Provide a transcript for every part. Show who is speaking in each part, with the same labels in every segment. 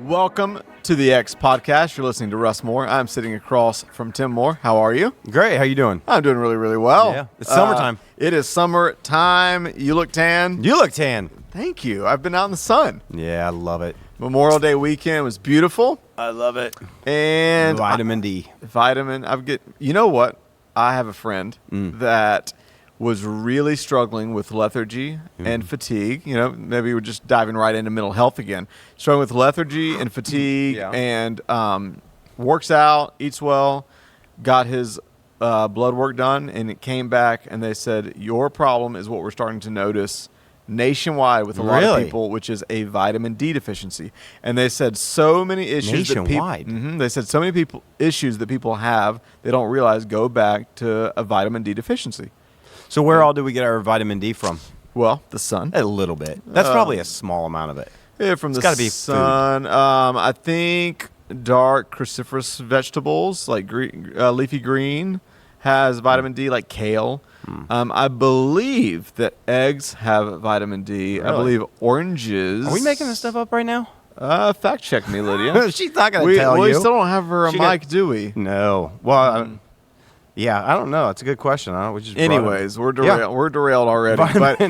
Speaker 1: Welcome to the X Podcast. You're listening to Russ Moore. I'm sitting across from Tim Moore. How are you?
Speaker 2: Great. How you doing?
Speaker 1: I'm doing really, really well.
Speaker 2: Yeah. It's summertime.
Speaker 1: It is summertime. You look tan.
Speaker 2: You look tan.
Speaker 1: Thank you. I've been out in the sun.
Speaker 2: Yeah, I love it.
Speaker 1: Memorial Day weekend was beautiful.
Speaker 2: I love it.
Speaker 1: And
Speaker 2: vitamin D.
Speaker 1: You know what? I have a friend that was really struggling with lethargy and fatigue. You know, maybe we're just diving right into mental health again. Struggling with lethargy and fatigue and works out, eats well, got his blood work done, and it came back, and they said, your problem is what we're starting to notice nationwide with a lot of people, which is a vitamin D deficiency. And they said so many issues
Speaker 2: nationwide.
Speaker 1: They said so many issues that people have, they don't realize go back to a vitamin D deficiency.
Speaker 2: So where all do we get our vitamin D from?
Speaker 1: Well, the sun.
Speaker 2: A little bit. That's probably a small amount of it.
Speaker 1: Yeah, from the sun. I think dark cruciferous vegetables like leafy green has vitamin D, like kale. I believe that eggs have vitamin D. Really? I believe oranges.
Speaker 2: Are we making this stuff up right now?
Speaker 1: Fact check me, Lydia.
Speaker 2: She's not going to tell you.
Speaker 1: We still don't have her a mic, do we?
Speaker 2: No. Well, yeah, I don't know. It's a good question.
Speaker 1: Anyways, we're derailed already.
Speaker 2: But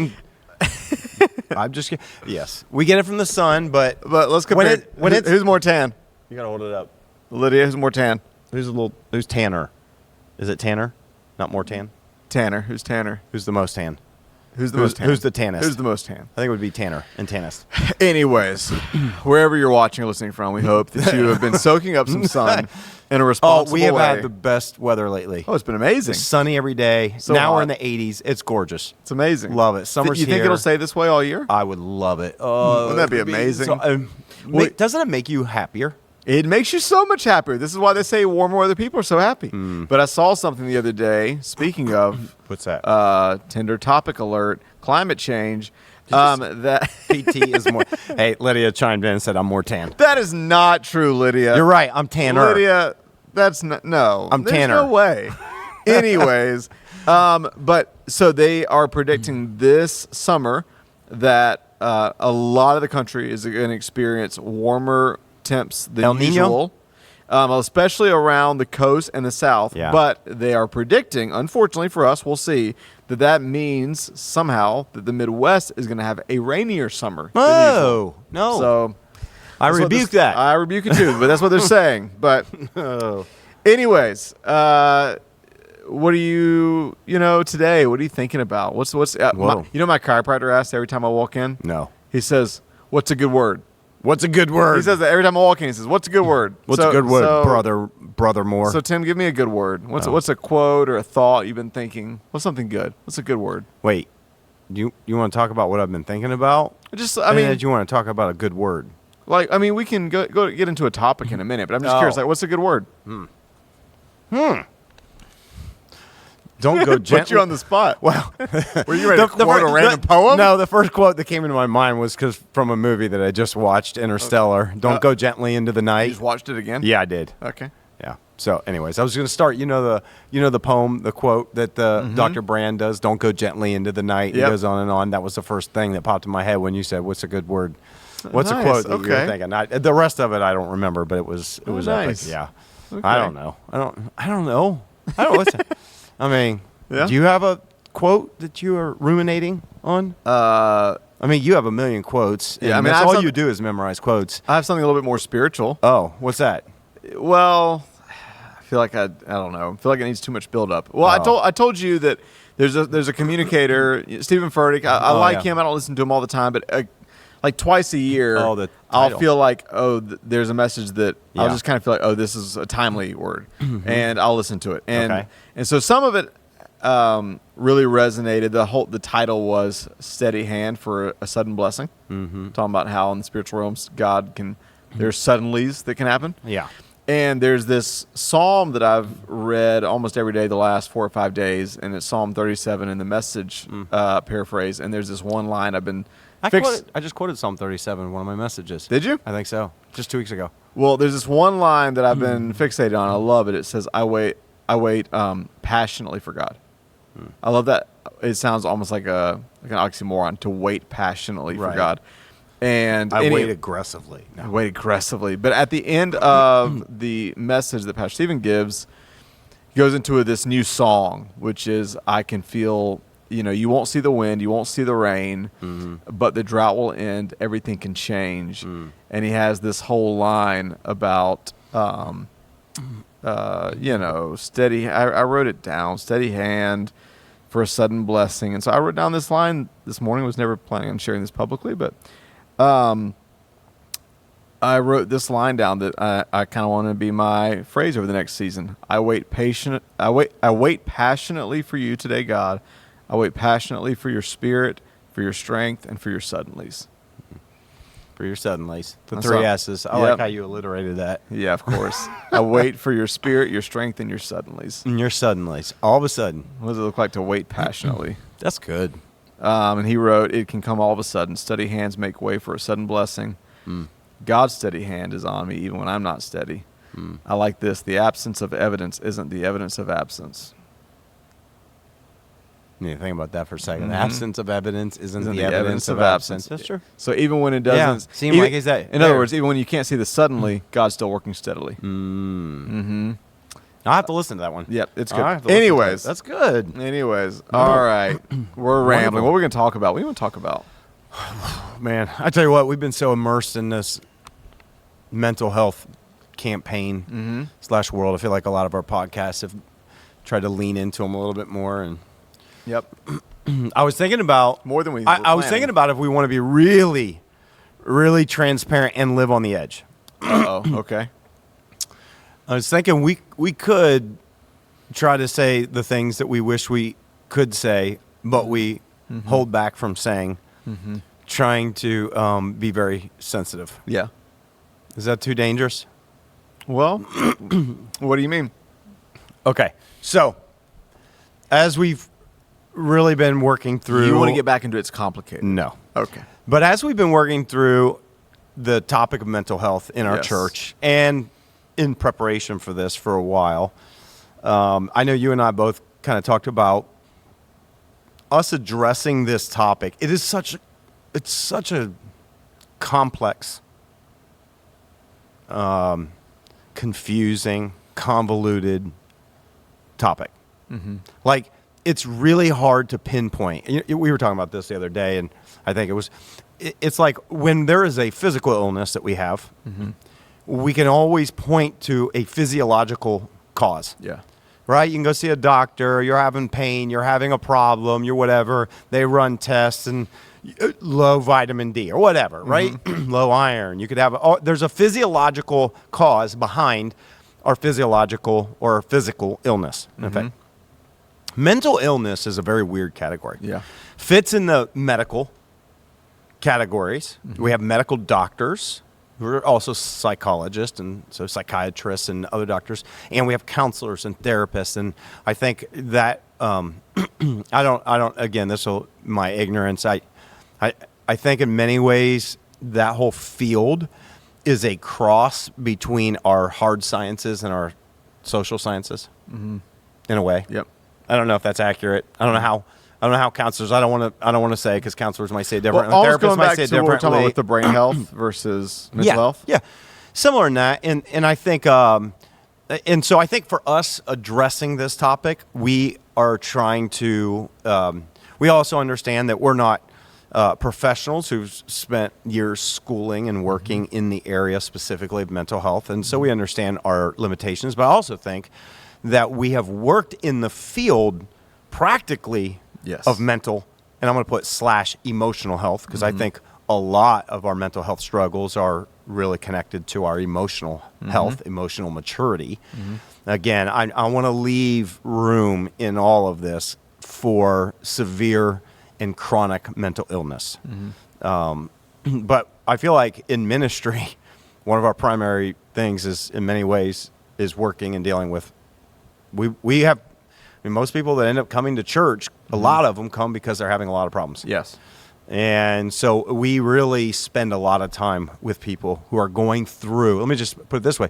Speaker 2: I'm just kidding. Yes, we get it from the sun, but
Speaker 1: let's compare. Who's more tan?
Speaker 2: You gotta hold it up.
Speaker 1: Lydia, who's more tan?
Speaker 2: Who's tanner? Is it Tanner? Not more tan?
Speaker 1: Tanner. Who's Tanner?
Speaker 2: Who's the most tan?
Speaker 1: Who's the most tan?
Speaker 2: Who's the tannest?
Speaker 1: Who's the most tan?
Speaker 2: I think it would be Tanner and tannest.
Speaker 1: Anyways, wherever you're watching or listening from, we hope that you have been soaking up some sun in a responsible way.
Speaker 2: We have had the best weather lately.
Speaker 1: Oh, it's been amazing.
Speaker 2: It's sunny every day.
Speaker 1: So
Speaker 2: now
Speaker 1: hot.
Speaker 2: we're in the 80s. It's gorgeous.
Speaker 1: It's amazing.
Speaker 2: Love it. Summer's here.
Speaker 1: You think it'll stay this way all year?
Speaker 2: I would love it.
Speaker 1: Wouldn't that be amazing?
Speaker 2: Doesn't it make you happier?
Speaker 1: It makes you so much happier. This is why they say warmer weather people are so happy. But I saw something the other day, speaking of...
Speaker 2: What's that?
Speaker 1: Tender topic alert, climate change. That
Speaker 2: PT is more... Hey, Lydia chimed in and said I'm more tan.
Speaker 1: That is not true, Lydia.
Speaker 2: You're right. I'm tanner.
Speaker 1: Lydia, that's not... No.
Speaker 2: I'm tanner.
Speaker 1: There's no way. Anyways, but so they are predicting this summer that a lot of the country is going to experience warmer temps than
Speaker 2: El Nino?
Speaker 1: usual, especially around the coast and the south.
Speaker 2: Yeah.
Speaker 1: But they are predicting, unfortunately for us, we'll see, that means somehow that the Midwest is going to have a rainier summer.
Speaker 2: Oh, no.
Speaker 1: So
Speaker 2: I rebuke that.
Speaker 1: I rebuke it too, but that's what they're saying. But anyways, what are you today? What are you thinking about? What's my chiropractor asks every time I walk in?
Speaker 2: No.
Speaker 1: He says, "What's a good word?"
Speaker 2: What's a good word?
Speaker 1: He says that every time I walk in. He says, "What's a good word?"
Speaker 2: What's a good word, brother Moore?
Speaker 1: So Tim, give me a good word. What's a quote or a thought you've been thinking? What's something good? What's a good word?
Speaker 2: Wait, you want to talk about what I've been thinking about? Do you want to talk about a good word?
Speaker 1: We can go get into a topic in a minute, but I'm just curious. What's a good word? Don't go gently. Put you on the spot.
Speaker 2: Well,
Speaker 1: were you ready to quote a random poem?
Speaker 2: No, the first quote that came into my mind was from a movie that I just watched, Interstellar. Okay. Don't go gently into the night.
Speaker 1: You just watched it again?
Speaker 2: Yeah, I did.
Speaker 1: Okay.
Speaker 2: Yeah. So, anyways, I was going to start. The poem, the quote that Dr. Brand does. Don't go gently into the night.
Speaker 1: Yep.
Speaker 2: It goes on and on. That was the first thing that popped in my head when you said, "What's a good word?" What's a quote that you were thinking? The rest of it I don't remember, but it was
Speaker 1: nice.
Speaker 2: Epic. Yeah.
Speaker 1: Okay.
Speaker 2: I don't know. I don't know. Listen.
Speaker 1: Yeah?
Speaker 2: Do you have a quote that you are ruminating on? You have a million quotes.
Speaker 1: Yeah,
Speaker 2: that's all you do is memorize quotes.
Speaker 1: I have something a little bit more spiritual.
Speaker 2: Oh, what's that?
Speaker 1: Well, I feel like I don't know. I feel like it needs too much build-up. Well, I told you that there's a communicator, Stephen Furtick. I like him. I don't listen to him all the time, but like twice a year, I'll feel like, there's a message that I'll just kind of feel like, this is a timely word, and I'll listen to it. And so some of it really resonated. The title was "Steady Hand for a Sudden Blessing," talking about how in the spiritual realms there's suddenlies that can happen.
Speaker 2: Yeah.
Speaker 1: And there's this psalm that I've read almost every day the last 4 or 5 days, and it's Psalm 37 in the Message paraphrase. And there's this one line I've been
Speaker 2: I just quoted Psalm 37 in one of my messages.
Speaker 1: Did you?
Speaker 2: I think so. Just 2 weeks ago.
Speaker 1: Well, there's this one line that I've been fixated on. I love it. It says, I wait passionately for God. I love that. It sounds almost like an oxymoron to wait passionately for God. And
Speaker 2: I wait aggressively.
Speaker 1: No. Wait aggressively. But at the end of the message that Pastor Stephen gives, he goes into this new song, which is, I can feel, you won't see the wind, you won't see the rain, but the drought will end, everything can change. And he has this whole line about, steady, I wrote it down, steady hand for a sudden blessing. And so I wrote down this line this morning. I was never planning on sharing this publicly, but I wrote this line down that I kind of want to be my phrase over the next season. I wait passionately for you today, God. I wait passionately for your spirit, for your strength, and for your suddenlies.
Speaker 2: For your suddenlies. The three S's. I like how you alliterated that.
Speaker 1: Yeah, of course. I wait for your spirit, your strength, and your suddenlies.
Speaker 2: And your suddenlies. All of a sudden.
Speaker 1: What does it look like to wait passionately?
Speaker 2: That's good.
Speaker 1: And he wrote, it can come all of a sudden. Steady hands make way for a sudden blessing. God's steady hand is on me even when I'm not steady. I like this. The absence of evidence isn't the evidence of absence.
Speaker 2: You need to think about that for a second. The absence of evidence isn't the evidence of absence.
Speaker 1: That's true. So even when it doesn't
Speaker 2: seem like he's that.
Speaker 1: In other words, even when you can't see the suddenly, God's still working steadily.
Speaker 2: I'll have to listen to that one.
Speaker 1: Yep, it's good. Anyways.
Speaker 2: That's good.
Speaker 1: Anyways. All right. We're rambling. What are we going to talk about? What do you want to talk about?
Speaker 2: Man, I tell you what, we've been so immersed in this mental health campaign / world. I feel like a lot of our podcasts have tried to lean into them a little bit more. And
Speaker 1: yep.
Speaker 2: I was thinking about
Speaker 1: more than we.
Speaker 2: I was thinking about if we want to be really, really transparent and live on the edge.
Speaker 1: Okay.
Speaker 2: I was thinking we could try to say the things that we wish we could say, but we hold back from saying. Trying to be very sensitive.
Speaker 1: Yeah.
Speaker 2: Is that too dangerous?
Speaker 1: Well, what do you mean?
Speaker 2: Okay. So, as we've really been working through...
Speaker 1: You want to get back into it's complicated?
Speaker 2: No.
Speaker 1: Okay.
Speaker 2: But as we've been working through the topic of mental health in our church and in preparation for this for a while, I know you and I both kind of talked about us addressing this topic. It's such a complex, confusing, convoluted topic. Like, it's really hard to pinpoint. We were talking about this the other day, and I think it's like when there is a physical illness that we have, we can always point to a physiological cause.
Speaker 1: Yeah.
Speaker 2: Right? You can go see a doctor, you're having pain, you're having a problem, you're whatever. They run tests and low vitamin D or whatever, right? Low iron. You could have, there's a physiological cause behind our physiological or physical illness. In fact, mental illness is a very weird category.
Speaker 1: Yeah.
Speaker 2: Fits in the medical categories. We have medical doctors. We're also psychologists and so psychiatrists and other doctors, and we have counselors and therapists. And I think that I don't. Again, this will my ignorance. I think in many ways that whole field is a cross between our hard sciences and our social sciences, in a way.
Speaker 1: Yep.
Speaker 2: I don't know if that's accurate. I don't know how counselors. I don't want to say because counselors might say it differently.
Speaker 1: Well,
Speaker 2: therapists might say it differently.
Speaker 1: What we're talking about with the brain health versus mental health.
Speaker 2: Yeah, similar in that, and I think, and so I think for us addressing this topic, we are trying to. We also understand that we're not professionals who've spent years schooling and working in the area specifically of mental health, and so we understand our limitations. But I also think that we have worked in the field practically of mental, and I'm going to put / emotional health, because I think a lot of our mental health struggles are really connected to our emotional health, emotional maturity. Again, I want to leave room in all of this for severe and chronic mental illness. But I feel like in ministry, one of our primary things is, in many ways, is working and dealing with. We have, most people that end up coming to church, a lot of them come because they're having a lot of problems.
Speaker 1: Yes.
Speaker 2: And so we really spend a lot of time with people who are going through, let me just put it this way.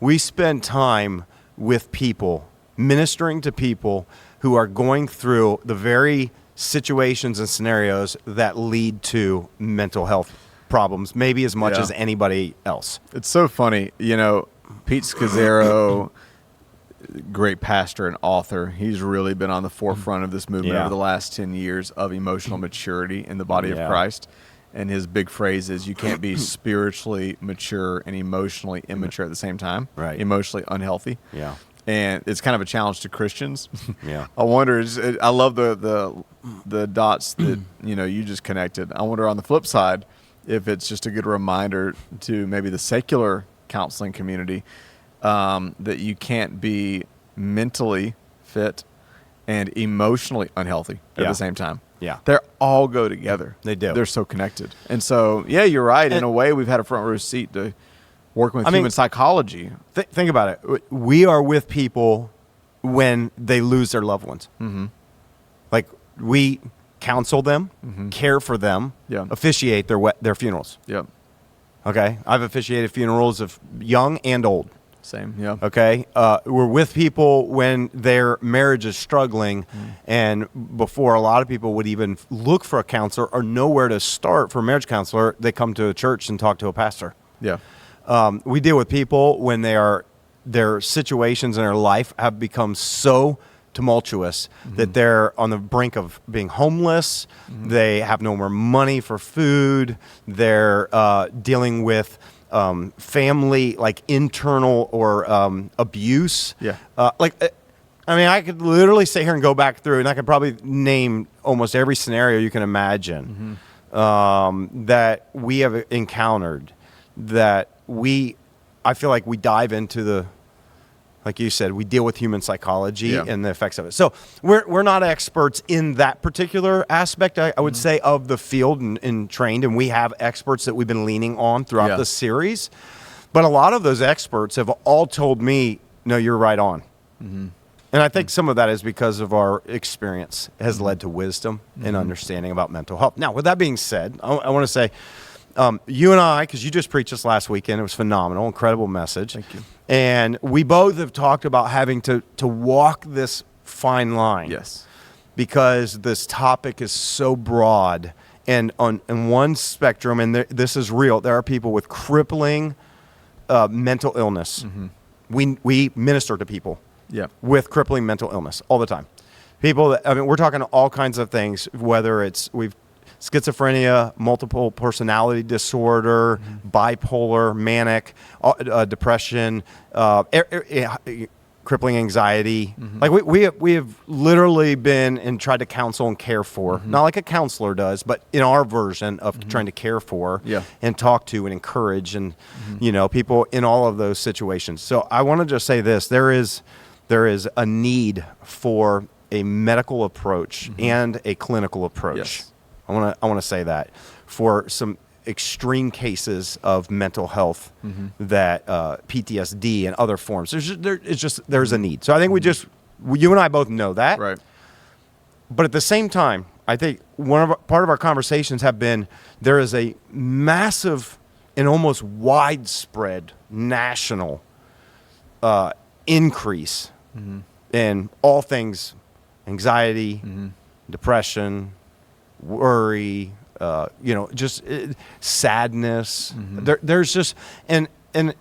Speaker 2: We spend time with people, ministering to people who are going through the very situations and scenarios that lead to mental health problems, maybe as much as anybody else.
Speaker 1: It's so funny. Pete Scazzaro, great pastor and author, he's really been on the forefront of this movement over the last 10 years of emotional maturity in the body of Christ. And his big phrase is, you can't be spiritually mature and emotionally immature at the same time.
Speaker 2: Right.
Speaker 1: Emotionally unhealthy.
Speaker 2: Yeah.
Speaker 1: And it's kind of a challenge to Christians.
Speaker 2: Yeah.
Speaker 1: I wonder, I love the dots that, you just connected. I wonder on the flip side, if it's just a good reminder to maybe the secular counseling community, that you can't be mentally fit and emotionally unhealthy at the same time.
Speaker 2: Yeah.
Speaker 1: They all go together.
Speaker 2: They do.
Speaker 1: They're so connected. And so, you're right. In a way, we've had a front row seat to working with human psychology.
Speaker 2: Think about it. We are with people when they lose their loved ones.
Speaker 1: Mm-hmm.
Speaker 2: Like, we counsel them, care for them, officiate their funerals.
Speaker 1: Yep.
Speaker 2: Okay? I've officiated funerals of young and old.
Speaker 1: Same, yeah.
Speaker 2: Okay? We're with people when their marriage is struggling, and before a lot of people would even look for a counselor or know where to start for a marriage counselor, they come to a church and talk to a pastor.
Speaker 1: Yeah.
Speaker 2: We deal with people when their situations in their life have become so tumultuous that they're on the brink of being homeless. They have no more money for food. They're dealing with family, like internal or abuse.
Speaker 1: Yeah.
Speaker 2: I could literally sit here and go back through, and I could probably name almost every scenario you can imagine that we have encountered, that I feel like we dive into like you said, we deal with human psychology and the effects of it. So we're not experts in that particular aspect, I would say, of the field and trained, and we have experts that we've been leaning on throughout the series. But a lot of those experts have all told me, no, you're right on. And I think some of that is because of our experience has led to wisdom and understanding about mental health. Now, with that being said, I want to say, you and I, because you just preached this last weekend, it was phenomenal, incredible message.
Speaker 1: Thank you.
Speaker 2: And we both have talked about having to walk this fine line.
Speaker 1: Yes.
Speaker 2: Because this topic is so broad. And on one spectrum, and this is real, there are people with crippling mental illness. We minister to people with crippling mental illness all the time. People that, we're talking all kinds of things, whether it's schizophrenia, multiple personality disorder, bipolar, manic, depression, crippling anxiety. Like we have literally been and tried to counsel and care for, not like a counselor does, but in our version of trying to care for and talk to and encourage and people in all of those situations. So I want to just say this: there is a need for a medical approach and a clinical approach.
Speaker 1: Yes.
Speaker 2: I want to say that for some extreme cases of mental health that PTSD and other forms. There's a need. So I think you and I both know that.
Speaker 1: Right.
Speaker 2: But at the same time, I think part of our conversations have been there is a massive and almost widespread national increase in all things anxiety, depression, worry, just sadness. There's just and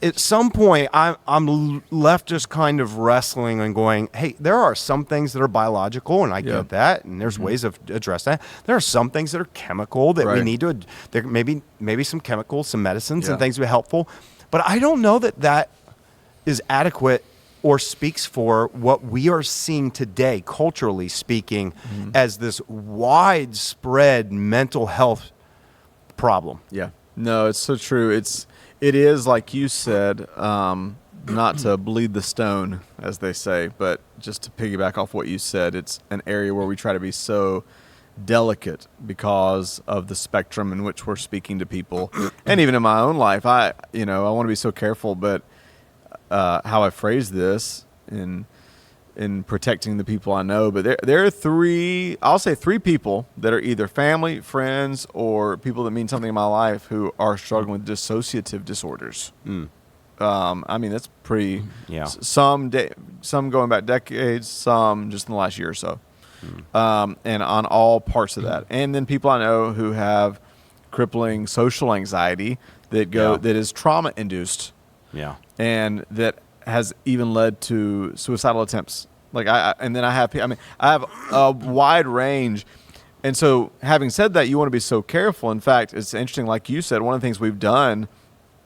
Speaker 2: at some point I'm left just kind of wrestling and going, hey, there are some things that are biological, and I get that, and there's ways of address that. There are some things that are chemical that we need to. There maybe some chemicals, some medicines, and things would be helpful, but I don't know that is adequate or speaks for what we are seeing today, culturally speaking, as this widespread mental health problem.
Speaker 1: Yeah. No, it's so true. It is, like you said, not to bleed the stone, as they say, but just to piggyback off what you said, it's an area where we try to be so delicate because of the spectrum in which we're speaking to people. And even in my own life, I want to be so careful, but how I phrase this in protecting the people I know, but there are three people that are either family, friends, or people that mean something in my life who are struggling with dissociative disorders. I mean, that's pretty.
Speaker 2: Yeah.
Speaker 1: Some going back decades, some just in the last year or so, and on all parts of that. And then people I know who have crippling social anxiety that is trauma induced.
Speaker 2: Yeah.
Speaker 1: And that has even led to suicidal attempts. Like I have a wide range. And so having said that, you want to be so careful. In fact, it's interesting, like you said, one of the things we've done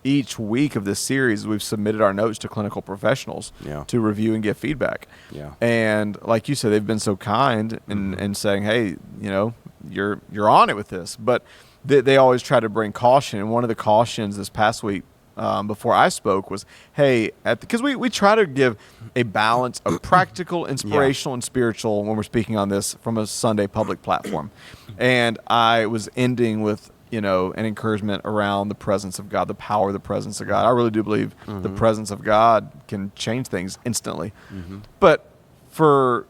Speaker 1: each week of this series, we've submitted our notes to clinical professionals to review and give feedback.
Speaker 2: Yeah.
Speaker 1: And like you said, they've been so kind in saying, hey, you're on it with this. But they always try to bring caution. And one of the cautions this past week before I spoke was, hey, because we try to give a balance of practical, inspirational, and spiritual when we're speaking on this from a Sunday public platform. And I was ending with, an encouragement around the presence of God, the power of the presence of God. I really do believe the presence of God can change things instantly. But for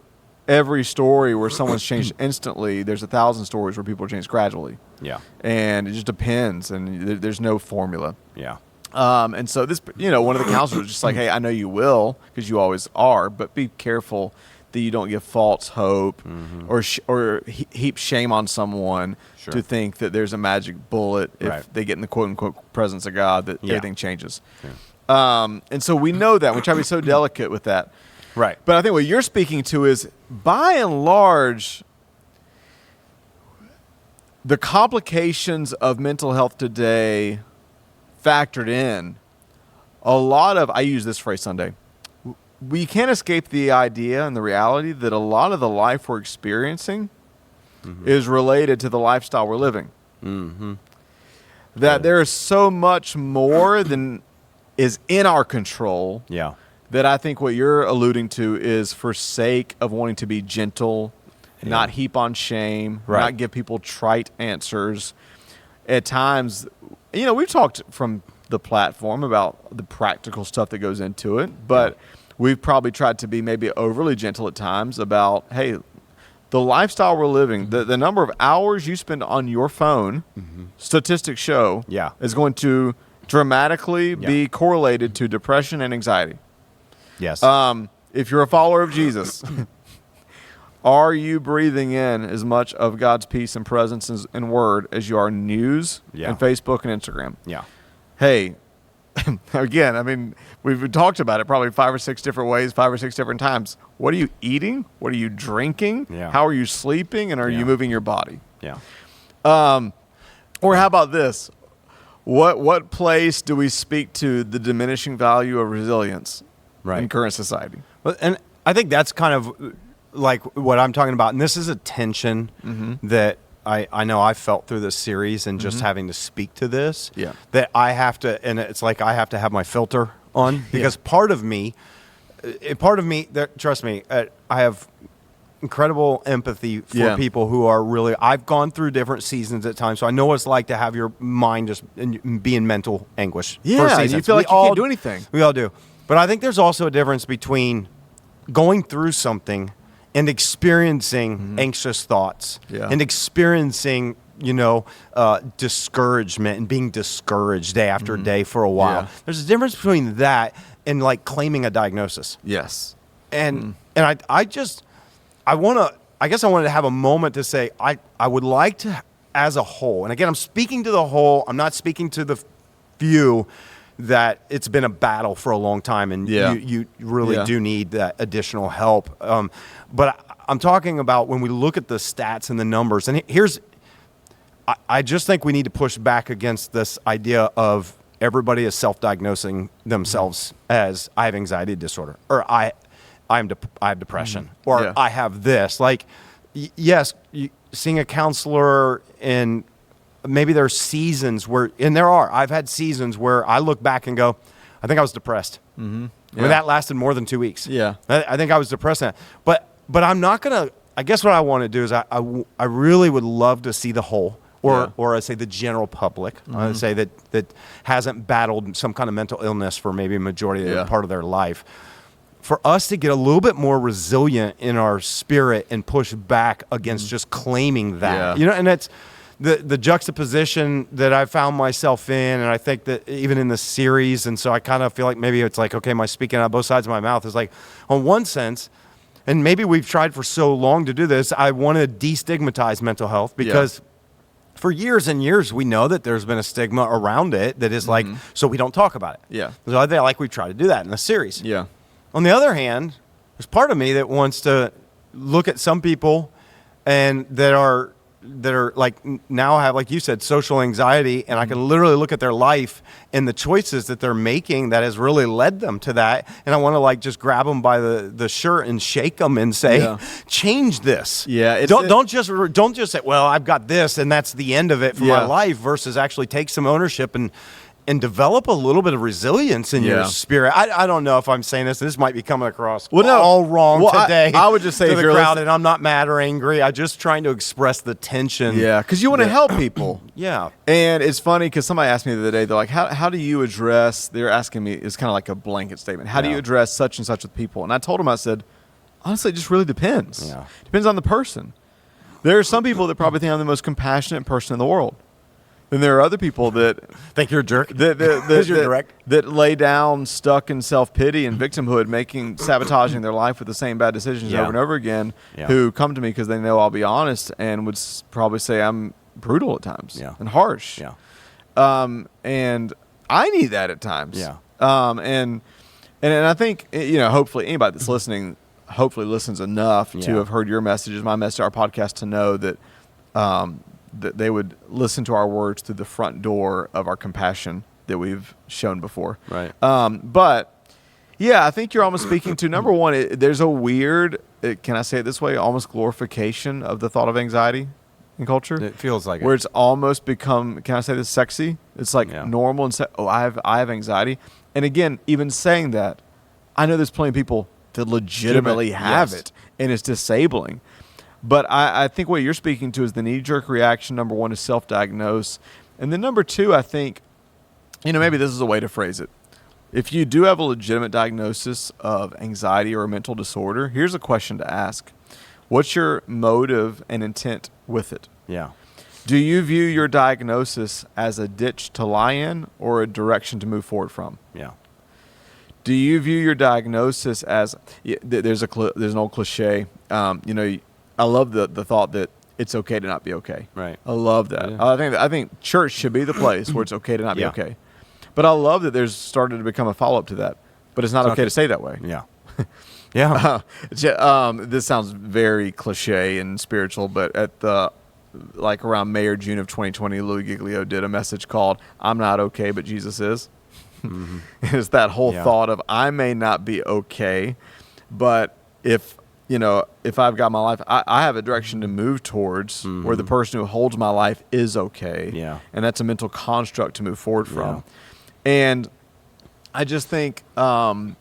Speaker 1: every story where someone's changed instantly, there's 1,000 stories where people are changed gradually.
Speaker 2: Yeah.
Speaker 1: And it just depends, and there's no formula.
Speaker 2: Yeah.
Speaker 1: And so this, one of the counselors was just like, hey, I know you will, because you always are, but be careful that you don't give false hope or heap shame on someone to think that there's a magic bullet if they get in the quote-unquote presence of God that everything changes. Yeah. And so we know that. We try to be so delicate with that.
Speaker 2: Right.
Speaker 1: But I think what you're speaking to is, by and large, the complications of mental health today factored in, a lot of, I use this phrase Sunday, we can't escape the idea and the reality that a lot of the life we're experiencing is related to the lifestyle we're living. That there is so much more than is in our control.
Speaker 2: Yeah.
Speaker 1: That I think what you're alluding to is, for sake of wanting to be gentle, not heap on shame, not give people trite answers. At times, we've talked from the platform about the practical stuff that goes into it, but we've probably tried to be maybe overly gentle at times about, hey, the lifestyle we're living, the number of hours you spend on your phone, statistics show, is going to dramatically be correlated to depression and anxiety.
Speaker 2: Yes.
Speaker 1: If you're a follower of Jesus, are you breathing in as much of God's peace and presence and word as you are news and Facebook and Instagram?
Speaker 2: Yeah.
Speaker 1: Hey, again, I mean, we've talked about it probably 5 or 6 different ways, 5 or 6 different times. What are you eating? What are you drinking?
Speaker 2: Yeah.
Speaker 1: How are you sleeping? And are you moving your body?
Speaker 2: Yeah.
Speaker 1: Or how about this? What place do we speak to the diminishing value of resilience in current society?
Speaker 2: Well, and I think that's kind of like what I'm talking about. And this is a tension that I know I felt through this series and just having to speak to this. Yeah. That I have to, and it's like I have to have my filter on, because part of me, trust me, I have incredible empathy for people who are really, I've gone through different seasons at times, so I know what it's like to have your mind just be in mental anguish.
Speaker 1: Yeah, you feel like you can't do anything.
Speaker 2: We all do. But I think there's also a difference between going through something and experiencing anxious thoughts and experiencing, discouragement and being discouraged day after day for a while. Yeah. There's a difference between that and like claiming a diagnosis.
Speaker 1: Yes.
Speaker 2: And I guess I wanted to have a moment to say, I would like to, as a whole, and again, I'm speaking to the whole, I'm not speaking to the few that it's been a battle for a long time, and you really do need that additional help. But I'm talking about when we look at the stats and the numbers, and I just think we need to push back against this idea of everybody is self-diagnosing themselves as I have anxiety disorder, or I have depression, or I have this. Like, yes, seeing a counselor, and maybe there's seasons where, and I've had seasons where I look back and go, I think I was depressed. I mean, that lasted more than 2 weeks. Yeah. I think I was depressed. But I'm not going to, I guess what I want to do is I really would love to see the whole, or I say the general public, I say that hasn't battled some kind of mental illness for maybe a majority of part of their life, for us to get a little bit more resilient in our spirit and push back against just claiming that. And the juxtaposition that I found myself in, and I think that even in the series, and so I kind of feel like maybe it's like, okay, am I speaking out of both sides of my mouth? Is like, on one sense, and maybe we've tried for so long to do this, I want to destigmatize mental health because for years and years, we know that there's been a stigma around it that is like, so we don't talk about it.
Speaker 1: Yeah.
Speaker 2: So I feel like we try to do that in the series.
Speaker 1: Yeah.
Speaker 2: On the other hand, there's part of me that wants to look at some people and that are like now have, like you said, social anxiety, and I can literally look at their life and the choices that they're making that has really led them to that, and I want to like just grab them by the shirt and shake them and say, change this.
Speaker 1: Yeah,
Speaker 2: don't just say, well, I've got this and that's the end of it for my life, versus actually take some ownership and develop a little bit of resilience in your spirit. I don't know if I'm saying this. This might be coming across all wrong today.
Speaker 1: I would just say
Speaker 2: to
Speaker 1: if
Speaker 2: the
Speaker 1: you're
Speaker 2: crowd, and I'm not mad or angry. I'm just trying to express the tension.
Speaker 1: Yeah, because you want to help people.
Speaker 2: Yeah.
Speaker 1: And it's funny because somebody asked me the other day, they're like, how do you address, they're asking me, it's kind of like a blanket statement. How do you address such and such with people? And I told them, I said, honestly, it just really depends. Yeah. Depends on the person. There are some people that probably think I'm the most compassionate person in the world. Then there are other people that
Speaker 2: think you're a jerk.
Speaker 1: That lay down stuck in self-pity and victimhood, sabotaging their life with the same bad decisions over and over again, who come to me because they know I'll be honest and would probably say I'm brutal at times and harsh.
Speaker 2: Yeah.
Speaker 1: And I need that at times.
Speaker 2: Yeah.
Speaker 1: And I think, hopefully anybody that's listening hopefully listens enough to have heard your messages, my message, our podcast, to know that that they would listen to our words through the front door of our compassion that we've shown before.
Speaker 2: Right.
Speaker 1: But yeah, I think you're almost speaking to, number one, there's a weird, can I say it this way, almost glorification of the thought of anxiety in culture.
Speaker 2: It feels like
Speaker 1: where it's almost become, can I say this, sexy? It's like normal and I have anxiety. And again, even saying that, I know there's plenty of people that legitimately have it, and it's disabling. But I think what you're speaking to is the knee-jerk reaction. Number one is self-diagnose. And then number two, I think, maybe this is a way to phrase it. If you do have a legitimate diagnosis of anxiety or a mental disorder, here's a question to ask. What's your motive and intent with it?
Speaker 2: Yeah.
Speaker 1: Do you view your diagnosis as a ditch to lie in or a direction to move forward from?
Speaker 2: Yeah.
Speaker 1: Do you view your diagnosis as, there's an old cliche, I love the thought that it's okay to not be okay.
Speaker 2: Right.
Speaker 1: I love that. Yeah. I think church should be the place where it's okay to not be okay. But I love that there's started to become a follow-up to that. But it's not okay to say that way.
Speaker 2: Yeah. Yeah.
Speaker 1: This sounds very cliche and spiritual, but at around May or June of 2020, Louis Giglio did a message called "I'm Not Okay, but Jesus Is." Mm-hmm. It's that whole thought of I may not be okay, but if I've got my life, I have a direction to move towards where the person who holds my life is okay.
Speaker 2: Yeah.
Speaker 1: And that's a mental construct to move forward from. And I just think, going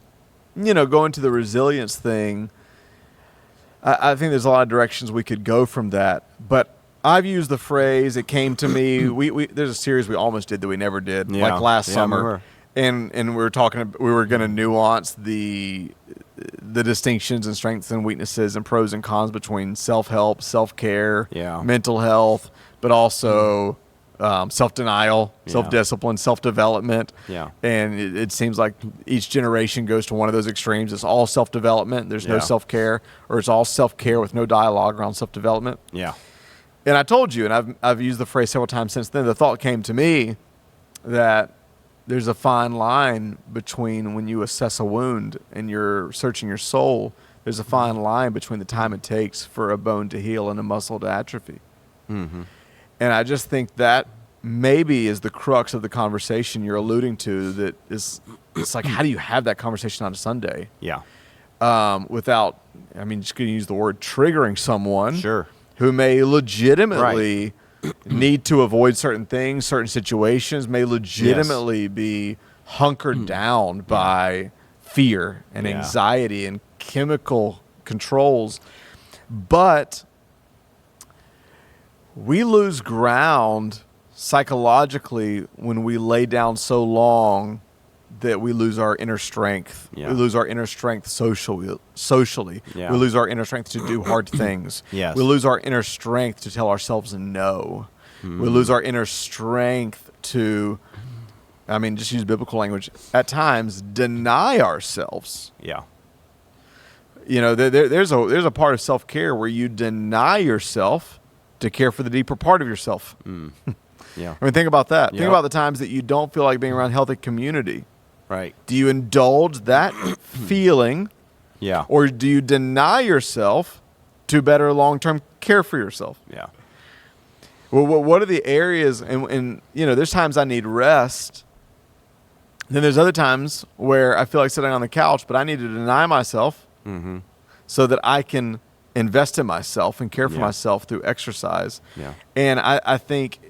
Speaker 1: to the resilience thing, I think there's a lot of directions we could go from that. But I've used the phrase, it came to me, there's a series we almost did that we never did, like last summer. And we were going to nuance the distinctions and strengths and weaknesses and pros and cons between self-help, self-care, mental health, but also self-denial, self-discipline, self-development.
Speaker 2: Yeah.
Speaker 1: And it seems like each generation goes to one of those extremes. It's all self-development. There's no self-care, or it's all self-care with no dialogue around self-development.
Speaker 2: Yeah.
Speaker 1: And I told you, and I've used the phrase several times since then, the thought came to me that there's a fine line between when you assess a wound and you're searching your soul, there's a fine line between the time it takes for a bone to heal and a muscle to atrophy. Mm-hmm. And I just think that maybe is the crux of the conversation you're alluding to, that it's like, how do you have that conversation on a Sunday?
Speaker 2: Yeah.
Speaker 1: Without, just going to use the word, triggering someone who may legitimately need to avoid certain things, certain situations, may legitimately be hunkered down by fear and anxiety and chemical controls. But we lose ground psychologically when we lay down so long that we lose our inner strength.
Speaker 2: Yeah.
Speaker 1: We lose our inner strength socially.
Speaker 2: Yeah.
Speaker 1: We lose our inner strength to do hard things.
Speaker 2: Yes.
Speaker 1: We lose our inner strength to tell ourselves no. We lose our inner strength to, I mean, just use biblical language, at times deny ourselves.
Speaker 2: Yeah.
Speaker 1: You know, there's a part of self-care where you deny yourself to care for the deeper part of yourself.
Speaker 2: Yeah.
Speaker 1: I mean, think about that.
Speaker 2: Yep.
Speaker 1: Think about the times that you don't feel like being around healthy community.
Speaker 2: Right.
Speaker 1: Do you indulge that feeling?
Speaker 2: Yeah.
Speaker 1: Or do you deny yourself to better long-term care for yourself?
Speaker 2: Yeah.
Speaker 1: Well, what are the areas, and you know, there's times I need rest. Then there's other times where I feel like sitting on the couch, but I need to deny myself so that I can invest in myself and care for myself through exercise.
Speaker 2: Yeah.
Speaker 1: And I think,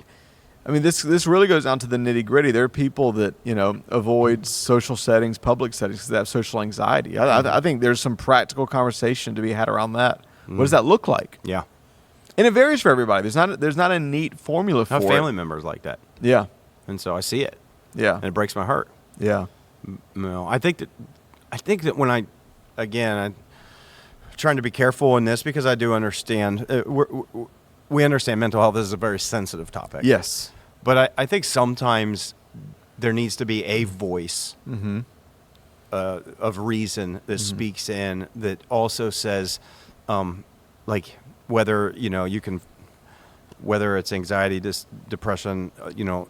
Speaker 1: I mean, this really goes down to the nitty gritty. There are people that, you know, avoid social settings, public settings, because they have social anxiety. I think there's some practical conversation to be had around that. What does that look like?
Speaker 2: Yeah.
Speaker 1: And it varies for everybody. There's not a neat formula for
Speaker 2: I
Speaker 1: it.
Speaker 2: have family members like that.
Speaker 1: Yeah.
Speaker 2: And so I see it.
Speaker 1: Yeah.
Speaker 2: And it breaks my heart.
Speaker 1: Yeah.
Speaker 2: No, I think that when I'm trying to be careful in this because I do understand, we understand mental health is a very sensitive topic.
Speaker 1: Yes.
Speaker 2: But I think sometimes there needs to be a voice of reason that speaks in, that also says, like, whether, you know, whether it's anxiety, depression, you know,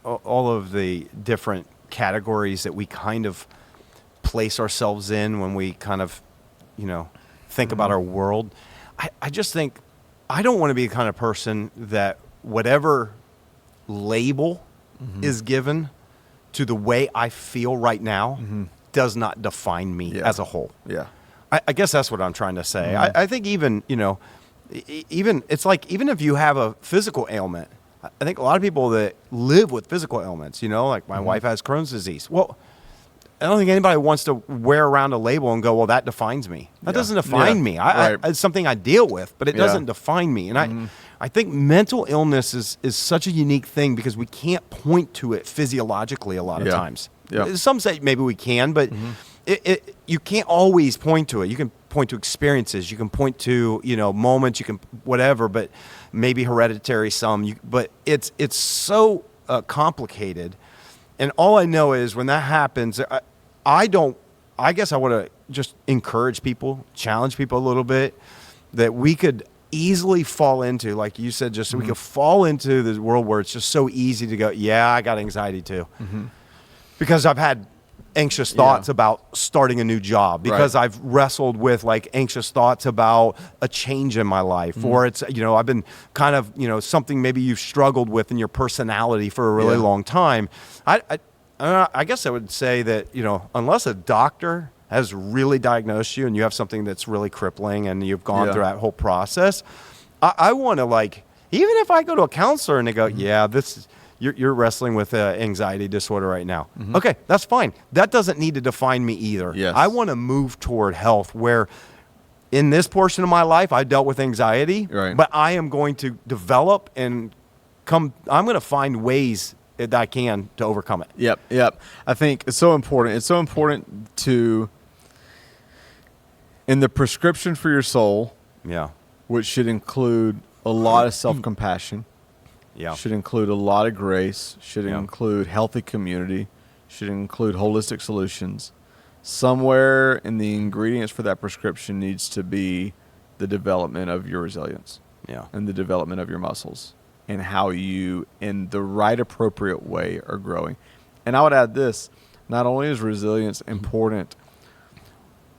Speaker 2: all of the different categories that we kind of place ourselves in when we kind of, you know, think about our world. I just think I don't want to be the kind of person that whatever label is given to the way I feel right now does not define me as a whole.
Speaker 1: Yeah.
Speaker 2: I guess that's what I'm trying to say. I think even, you know, even it's like, even if you have a physical ailment, I think a lot of people that live with physical ailments, you know, like my wife has Crohn's disease. Well, I don't think anybody wants to wear around a label and go, well, that defines me. That doesn't define me. It's something I deal with, but it doesn't define me. And I think mental illness is such a unique thing because we can't point to it physiologically a lot of times. Yeah. Some say maybe we can, but you can't always point to it. You can point to experiences. You can point to, you know, moments. You can whatever, but maybe hereditary some. But it's so complicated. And all I know is when that happens, I guess I want to just encourage people, challenge people a little bit, that we could easily fall into, like you said, just we could fall into this world where it's just so easy to go, yeah, I got anxiety too. Because I've had anxious thoughts about starting a new job, because I've wrestled with like anxious thoughts about a change in my life, or it's, you know, I've been kind of, you know, something maybe you've struggled with in your personality for a really long time. I guess I would say that, you know, unless a doctor has really diagnosed you and you have something that's really crippling and you've gone through that whole process, I want to, like, even if I go to a counselor and they go, yeah, this is, you're wrestling with anxiety disorder right now. Okay, that's fine. That doesn't need to define me either.
Speaker 1: Yes.
Speaker 2: I want to move toward health where in this portion of my life, I dealt with anxiety, but I am going to develop and I'm going to find ways that I can to overcome it.
Speaker 1: Yep. I think it's so important. It's so important to, in the prescription for your soul, which should include a lot of self-compassion, should include a lot of grace, should include healthy community, should include holistic solutions. Somewhere in the ingredients for that prescription needs to be the development of your resilience and the development of your muscles and how you, in the right appropriate way, are growing. And I would add this, not only is resilience important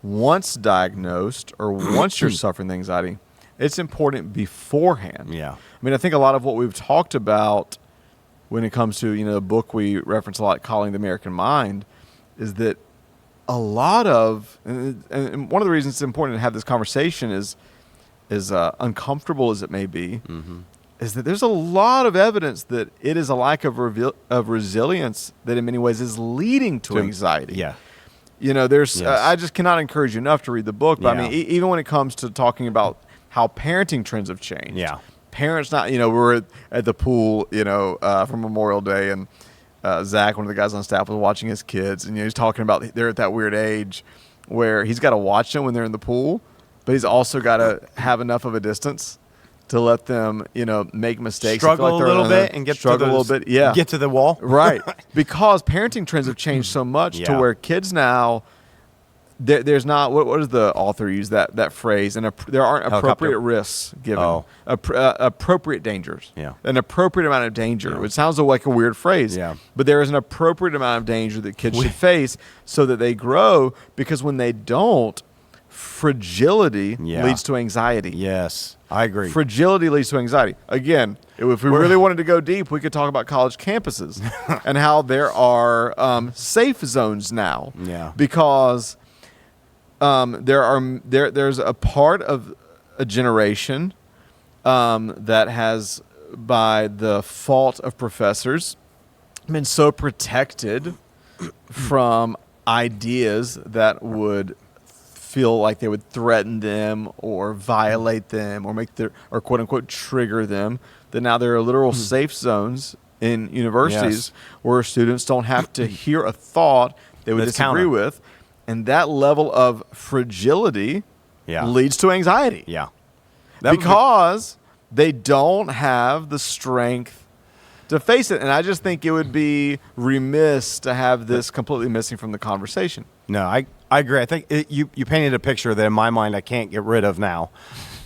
Speaker 1: once diagnosed or once you're suffering anxiety, it's important beforehand. I mean, I think a lot of what we've talked about when it comes to, you know, the book we reference a lot, Calling the American Mind, is that a lot of, and one of the reasons it's important to have this conversation is uncomfortable as it may be, is that there's a lot of evidence that it is a lack of resilience that in many ways is leading to anxiety. You know, there's, I just cannot encourage you enough to read the book, but I mean, even when it comes to talking about how parenting trends have changed. Parents not, you know, we're at the pool, you know, for Memorial Day, and Zach, one of the guys on staff, was watching his kids, and, you know, he's talking about they're at that weird age where he's got to watch them when they're in the pool, but he's also got to have enough of a distance to let them, make mistakes.
Speaker 2: Struggle a little bit and get
Speaker 1: struggle a little bit. Yeah.
Speaker 2: Get to the wall.
Speaker 1: Right. Because parenting trends have changed so much to where kids now, there's not, what does the author use that phrase? And there aren't appropriate risks given. Appropriate dangers.
Speaker 2: Yeah.
Speaker 1: An appropriate amount of danger. It sounds like a weird phrase.
Speaker 2: Yeah.
Speaker 1: But there is an appropriate amount of danger that kids should face so that they grow, because when they don't, fragility leads to anxiety.
Speaker 2: Yes, I agree.
Speaker 1: Fragility leads to anxiety. Again, if we really wanted to go deep, we could talk about college campuses and how there are safe zones now.
Speaker 2: Yeah.
Speaker 1: Because there's a part of a generation that has, by the fault of professors, been so protected from ideas that would feel like they would threaten them or violate them or or quote unquote trigger them, that now there are literal safe zones in universities where students don't have to hear a thought they would disagree with. And that level of fragility leads to anxiety.
Speaker 2: Yeah.
Speaker 1: Because they don't have the strength to face it. And I just think it would be remiss to have this completely missing from the conversation.
Speaker 2: No, I agree. I think you painted a picture that in my mind I can't get rid of now,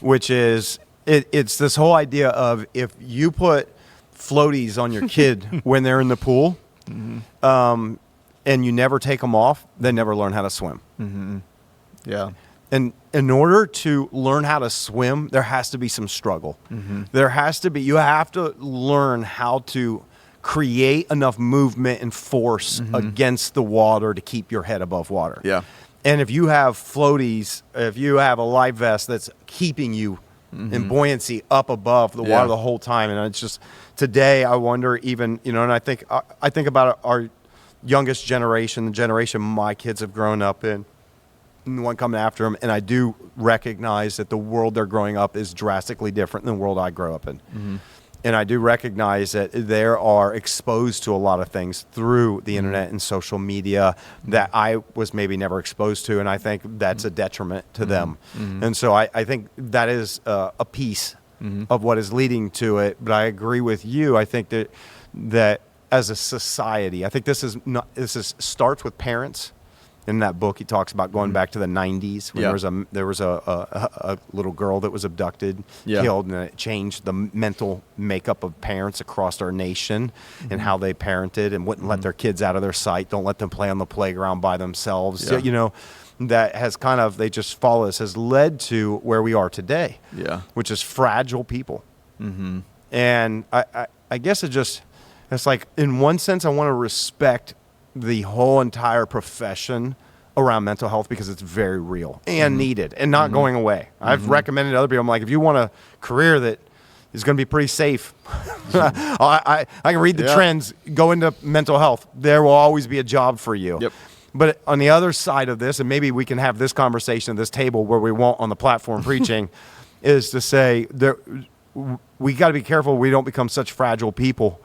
Speaker 2: which is it's this whole idea of if you put floaties on your kid when they're in the pool, and you never take them off, they never learn how to swim.
Speaker 1: Mm-hmm. Yeah.
Speaker 2: And in order to learn how to swim, there has to be some struggle. Mm-hmm. You have to learn how to create enough movement and force against the water to keep your head above water.
Speaker 1: Yeah.
Speaker 2: And if you have floaties, if you have a life vest that's keeping you in buoyancy up above the water the whole time, and it's just, today I wonder even, and I think about our youngest generation, the generation my kids have grown up in, and the one coming after them, and I do recognize that the world they're growing up is drastically different than the world I grew up in. Mm-hmm. And I do recognize that they are exposed to a lot of things through the internet and social media that I was maybe never exposed to, and I think that's a detriment to them. Mm-hmm. And so I think that is a piece of what is leading to it. But I agree with you. I think that as a society, I think this starts with parents. In that book, he talks about going back to the 90s when there was a little girl that was abducted, killed, and it changed the mental makeup of parents across our nation and how they parented and wouldn't let their kids out of their sight. Don't let them play on the playground by themselves. Yeah. So, that has kind of, they just follow us, has led to where we are today, which is fragile people. Mm-hmm. And I guess it's like, in one sense, I want to respect the whole entire profession around mental health because it's very real and needed and not going away. I've recommended to other people, I'm like, if you want a career that is going to be pretty safe, I can read the trends, go into mental health. There will always be a job for you. Yep. But on the other side of this, and maybe we can have this conversation at this table where we won't on the platform preaching, is to say we got to be careful we don't become such fragile people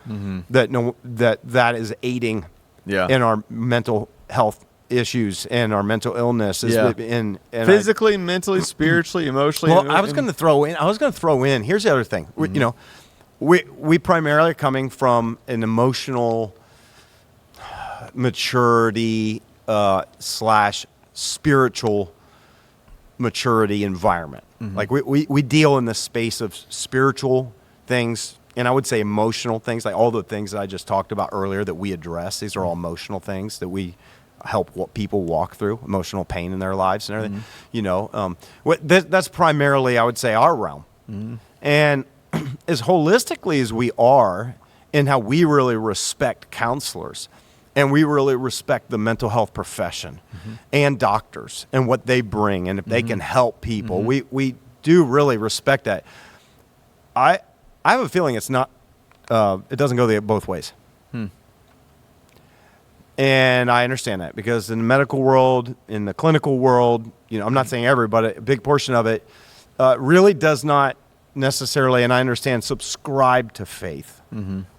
Speaker 2: that is aiding in our mental health issues and our mental illness. And
Speaker 1: physically, mentally, spiritually, emotionally.
Speaker 2: Well, I was going to throw in. Here's the other thing. We primarily are coming from an emotional maturity / spiritual maturity environment. Like we deal in the space of spiritual things, and I would say emotional things, like all the things that I just talked about earlier that we address. These are all emotional things that we help people walk through, emotional pain in their lives and everything. That's primarily, I would say, our realm. And as holistically as we are in how we really respect counselors and we really respect the mental health profession and doctors and what they bring, and if they can help people, we do really respect that. I have a feeling it's not, it doesn't go both ways. And I understand that because in the medical world, in the clinical world, I'm not saying everybody, a big portion of it really does not necessarily, and I understand, subscribe to faith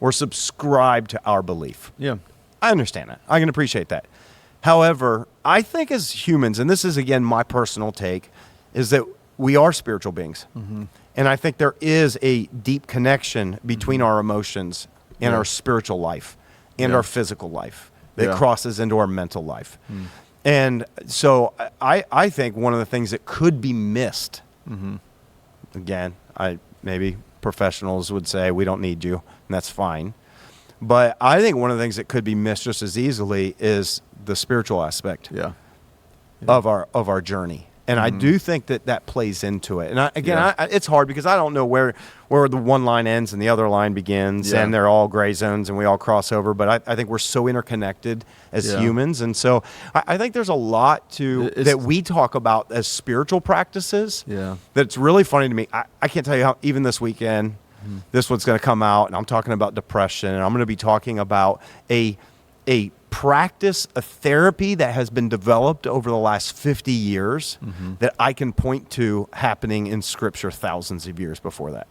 Speaker 2: or subscribe to our belief. Yeah. I understand that. I can appreciate that. However, I think as humans, and this is, again, my personal take, is that we are spiritual beings. And I think there is a deep connection between our emotions and our spiritual life and our physical life that crosses into our mental life. And so I think one of the things that could be missed, again, maybe professionals would say we don't need you, and that's fine. But I think one of the things that could be missed just as easily is the spiritual aspect of our journey. And I do think that plays into it. And it's hard because I don't know where the one line ends and the other line begins, and they're all gray zones and we all cross over. But I think we're so interconnected as humans. And so I think there's a lot that we talk about as spiritual practices that's really funny to me. I can't tell you how, even this weekend, this one's going to come out, and I'm talking about depression, and I'm going to be talking about a practice, a therapy that has been developed over the last 50 years that I can point to happening in Scripture thousands of years before that.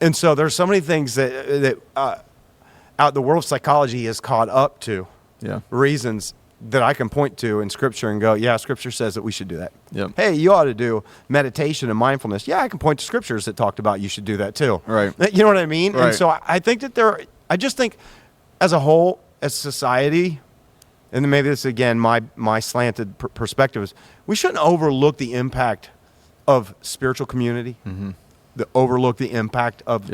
Speaker 2: And so there's so many things that out the world of psychology is caught up to reasons that I can point to in Scripture and go, yeah, Scripture says that we should do that. Hey, you ought to do meditation and mindfulness. Yeah, I can point to Scriptures that talked about you should do that too.
Speaker 1: Right.
Speaker 2: You know what I mean?
Speaker 1: Right.
Speaker 2: And so I think that I just think as a whole, as society, and maybe this again, my slanted perspective is, we shouldn't overlook the impact of spiritual community, overlook the impact of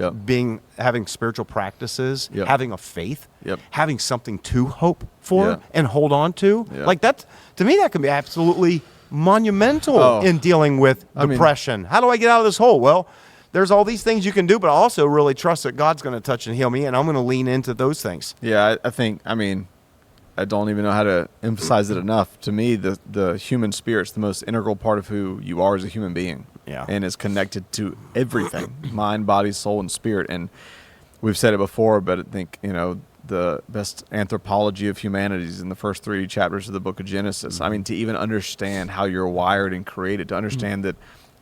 Speaker 2: having spiritual practices, having a faith, having something to hope for and hold on to. Like that, to me, that can be absolutely monumental in dealing with depression. How do I get out of this hole? Well, there's all these things you can do, but I also really trust that God's going to touch and heal me, and I'm going to lean into those things.
Speaker 1: Yeah, I don't even know how to emphasize it enough. To me, the human spirit's the most integral part of who you are as a human being. And is connected to everything, mind, body, soul, and spirit. And we've said it before, but I think, the best anthropology of humanity is in the first 3 chapters of the book of Genesis. I mean, to even understand how you're wired and created, to understand that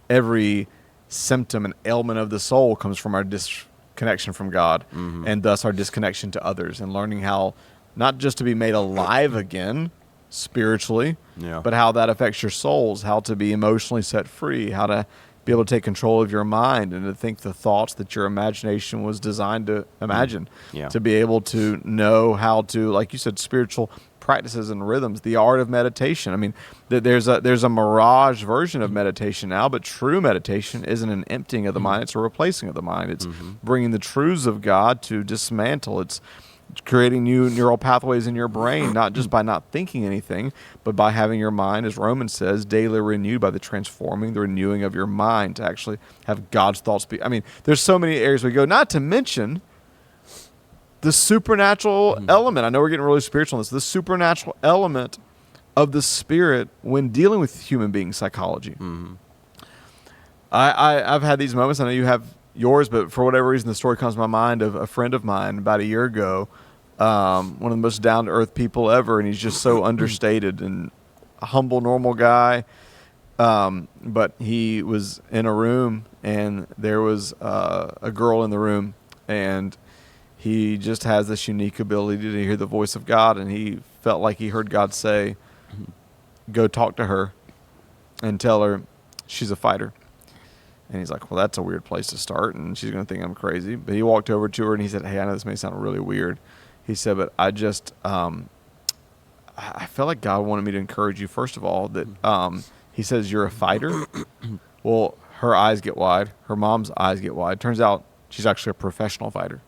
Speaker 1: every symptom and ailment of the soul comes from our disconnection from God, and thus our disconnection to others, and learning how not just to be made alive again spiritually, but how that affects your souls, how to be emotionally set free, how to be able to take control of your mind and to think the thoughts that your imagination was designed to imagine, to be able to know how to, like you said, spiritual practices and rhythms, the art of meditation. I mean, there's a mirage version of meditation now, but true meditation isn't an emptying of the mind, it's a replacing of the mind. It's bringing the truths of God to dismantle. It's creating new neural pathways in your brain, not just by not thinking anything, but by having your mind, as Romans says, daily renewed by the renewing of your mind to actually have God's thoughts be. I mean, there's so many areas we go, not to mention the supernatural element. I know we're getting really spiritual on this. The supernatural element of the spirit when dealing with human being psychology. I've had these moments. I know you have yours, but for whatever reason, the story comes to my mind of a friend of mine about a year ago, one of the most down-to-earth people ever, and he's just so understated and a humble, normal guy. But he was in a room, and there was a girl in the room, and he just has this unique ability to hear the voice of God, and he felt like he heard God say, go talk to her and tell her she's a fighter. And he's like, well, that's a weird place to start, and she's going to think I'm crazy. But he walked over to her, and he said, hey, I know this may sound really weird. He said, but I just, I felt like God wanted me to encourage you, first of all, that he says you're a fighter. Well, her eyes get wide. Her mom's eyes get wide. Turns out she's actually a professional fighter.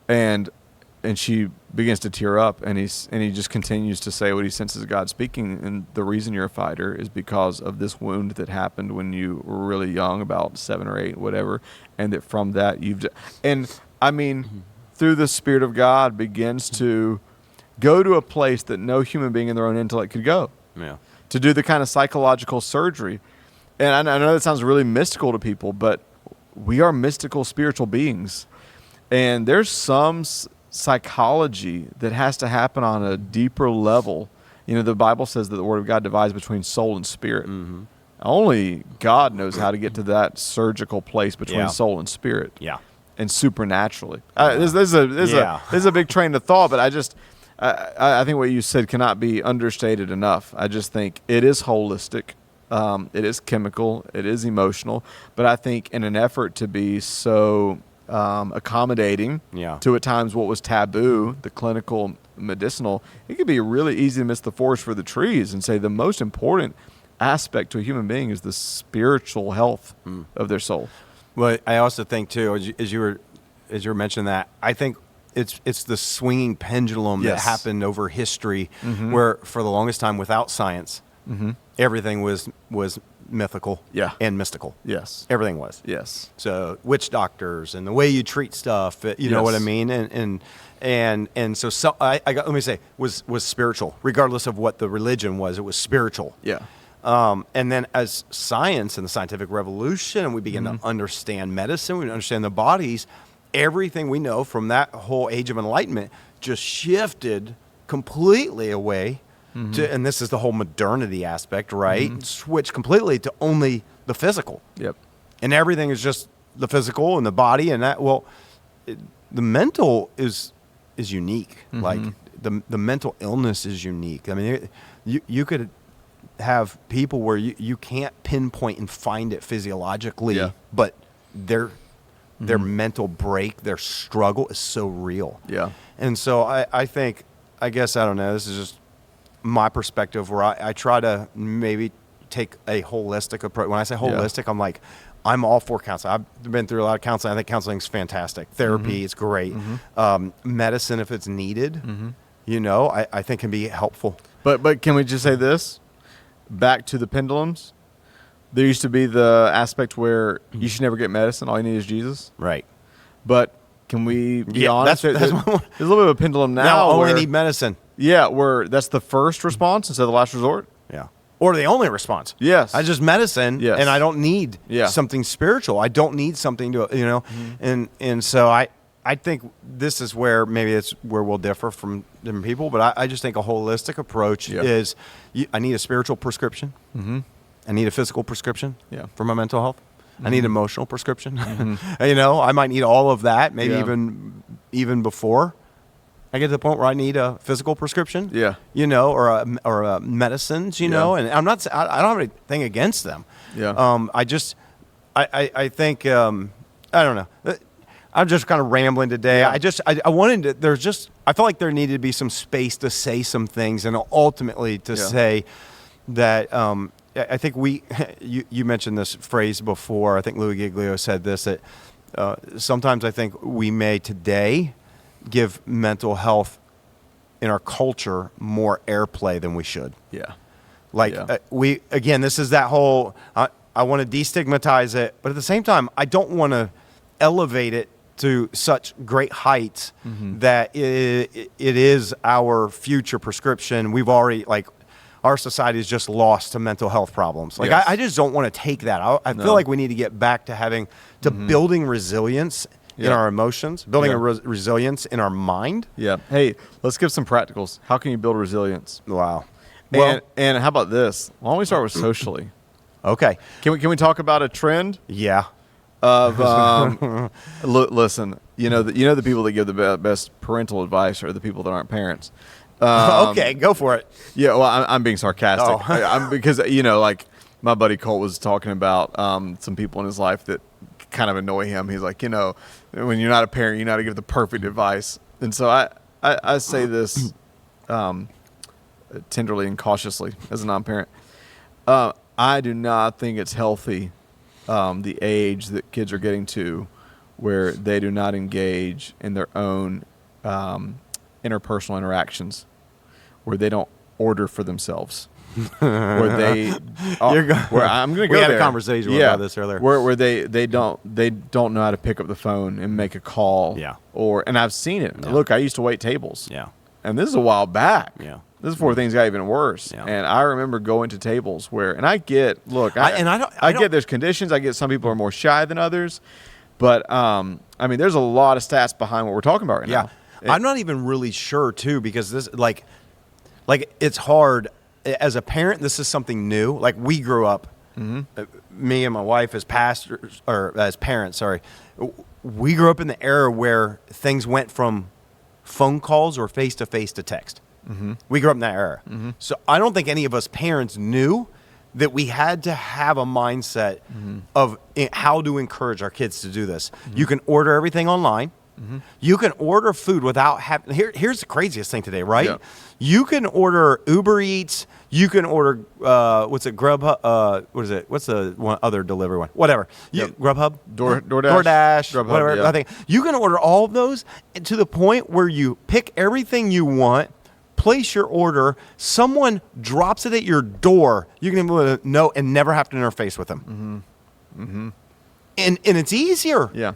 Speaker 1: And she begins to tear up, and he just continues to say what he senses God speaking. And the reason you're a fighter is because of this wound that happened when you were really young, about 7 or 8, whatever. And that from that through the Spirit of God begins to go to a place that no human being in their own intellect could go. To do the kind of psychological surgery. And I know that sounds really mystical to people, but we are mystical spiritual beings. And there's some psychology that has to happen on a deeper level. The Bible says that the Word of God divides between soul and spirit. Only God knows how to get to that surgical place between soul and spirit. And supernaturally. This is a big train of thought, but I think what you said cannot be understated enough. I just think it is holistic. It is chemical. It is emotional. But I think in an effort to be so accommodating to at times what was taboo, the clinical, medicinal, it could be really easy to miss the forest for the trees and say the most important aspect to a human being is the spiritual health of their soul.
Speaker 2: Well, I also think too, as you were mentioning that, I think it's the swinging pendulum that happened over history, where for the longest time, without science, everything was mythical and mystical.
Speaker 1: Yes,
Speaker 2: everything was.
Speaker 1: Yes.
Speaker 2: So witch doctors and the way you treat stuff, you know what I mean, and so I got, let me say, was spiritual, regardless of what the religion was. It was spiritual.
Speaker 1: Yeah.
Speaker 2: And then as science and the scientific revolution, and we begin to understand medicine, we understand the bodies, everything we know from that whole age of enlightenment just shifted completely away to, and this is the whole modernity aspect, right? Switched completely to only the physical.
Speaker 1: Yep.
Speaker 2: And everything is just the physical and the body, and that, the mental is unique. Like the mental illness is unique. I mean, you could have people where you can't pinpoint and find it physiologically, but their mental break, their struggle is so real.
Speaker 1: Yeah.
Speaker 2: And so I think, I guess, I don't know, this is just my perspective where I try to maybe take a holistic approach. When I say holistic, I'm all for counseling. I've been through a lot of counseling. I think counseling is fantastic. Therapy is great. Medicine, if it's needed, I think can be helpful.
Speaker 1: But can we just say this? Back to the pendulums. There used to be the aspect where you should never get medicine. All you need is Jesus.
Speaker 2: Right.
Speaker 1: But can we be honest?
Speaker 2: There's
Speaker 1: a little bit of a pendulum now.
Speaker 2: Now only need medicine.
Speaker 1: Yeah, where that's the first response instead of the last resort.
Speaker 2: Yeah. Or the only response.
Speaker 1: Yes.
Speaker 2: I just medicine, and I don't need
Speaker 1: Yeah.
Speaker 2: something spiritual. I don't need something to, and so I think this is where maybe it's where we'll differ from different people, but I just think a holistic approach is I need a spiritual prescription. I need a physical prescription for my mental health. I need an emotional prescription. I might need all of that, maybe even before I get to the point where I need a physical prescription.
Speaker 1: Yeah.
Speaker 2: Or medicines, and I don't have anything against them.
Speaker 1: Yeah.
Speaker 2: I think, I don't know. I'm just kind of rambling today.
Speaker 1: Yeah.
Speaker 2: I wanted to, I felt like there needed to be some space to say some things, and ultimately to say that, I think you mentioned this phrase before. I think Louis Giglio said this, that sometimes I think we may today give mental health in our culture more airplay than we should.
Speaker 1: Yeah.
Speaker 2: This is that whole, I want to destigmatize it, but at the same time, I don't want to elevate it to such great heights that it is our future prescription. We've already, our society is just lost to mental health problems. I just don't want to take that. I feel like we need to get back to building resilience in our emotions, building a resilience in our mind.
Speaker 1: Yeah. Hey, let's give some practicals. How can you build resilience?
Speaker 2: Wow.
Speaker 1: And how about this? Why don't we start with socially?
Speaker 2: Okay.
Speaker 1: Can we talk about a trend?
Speaker 2: Yeah.
Speaker 1: Of listen, the people that give the best parental advice are the people that aren't parents.
Speaker 2: Okay, go for it.
Speaker 1: Yeah, well, I'm being sarcastic. Because my buddy Colt was talking about some people in his life that kind of annoy him. He's like, when you're not a parent, you know how to give the perfect advice. And so I say this tenderly and cautiously as a non-parent. I do not think it's healthy, the age that kids are getting to where they do not engage in their own interpersonal interactions, where they don't order for themselves. Where they where I'm going to go
Speaker 2: we had
Speaker 1: there.
Speaker 2: A conversation about this earlier.
Speaker 1: Where they don't know how to pick up the phone and make a call.
Speaker 2: Yeah.
Speaker 1: And I've seen it. Yeah. Look, I used to wait tables.
Speaker 2: Yeah.
Speaker 1: And this is a while back.
Speaker 2: Yeah.
Speaker 1: This is before things got even worse. Yeah. And I remember going to tables where, and I get, look, I get there's conditions. I get some people are more shy than others, but there's a lot of stats behind what we're talking about right now.
Speaker 2: I'm not even really sure too, because this like it's hard as a parent. This is something new. Like we grew up, me and my wife as pastors or as parents. Sorry, we grew up in the era where things went from phone calls or face to face to text. We grew up in that era. So I don't think any of us parents knew that we had to have a mindset of how to encourage our kids to do this. You can order everything online. You can order food without having. Here's the craziest thing today, right?
Speaker 1: Yeah.
Speaker 2: You can order Uber Eats. You can order Grubhub. What is it? What's the one other delivery one? Whatever. Grubhub, DoorDash,
Speaker 1: Grubhub,
Speaker 2: whatever.
Speaker 1: yeah.
Speaker 2: I think you can order all of those to the point where you pick everything you want, place your order. Someone drops it at your door. You can be able to know and never have to interface with them. And it's easier.
Speaker 1: Yeah.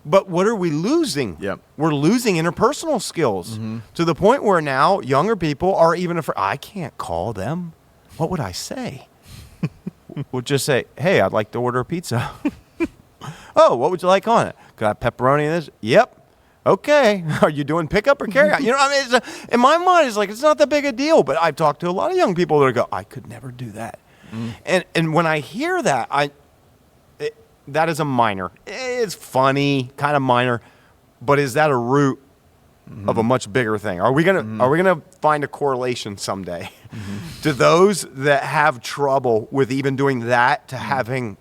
Speaker 2: But what are we losing?
Speaker 1: Yep.
Speaker 2: We're losing interpersonal skills to the point where now younger people are even afraid. I can't call them. What would I say? We'll just say, hey, I'd like to order a pizza. Oh, what would you like on it? Got pepperoni in this? Yep. Okay. Are you doing pickup or carry out? You know, I mean, in my mind, it's like, it's not that big a deal. But I've talked to a lot of young people that go, I could never do that. And when I hear that, that is a minor. It's funny, kind of minor, but is that a root of a much bigger thing? Are we gonna find a correlation someday to those that have trouble with even doing that to having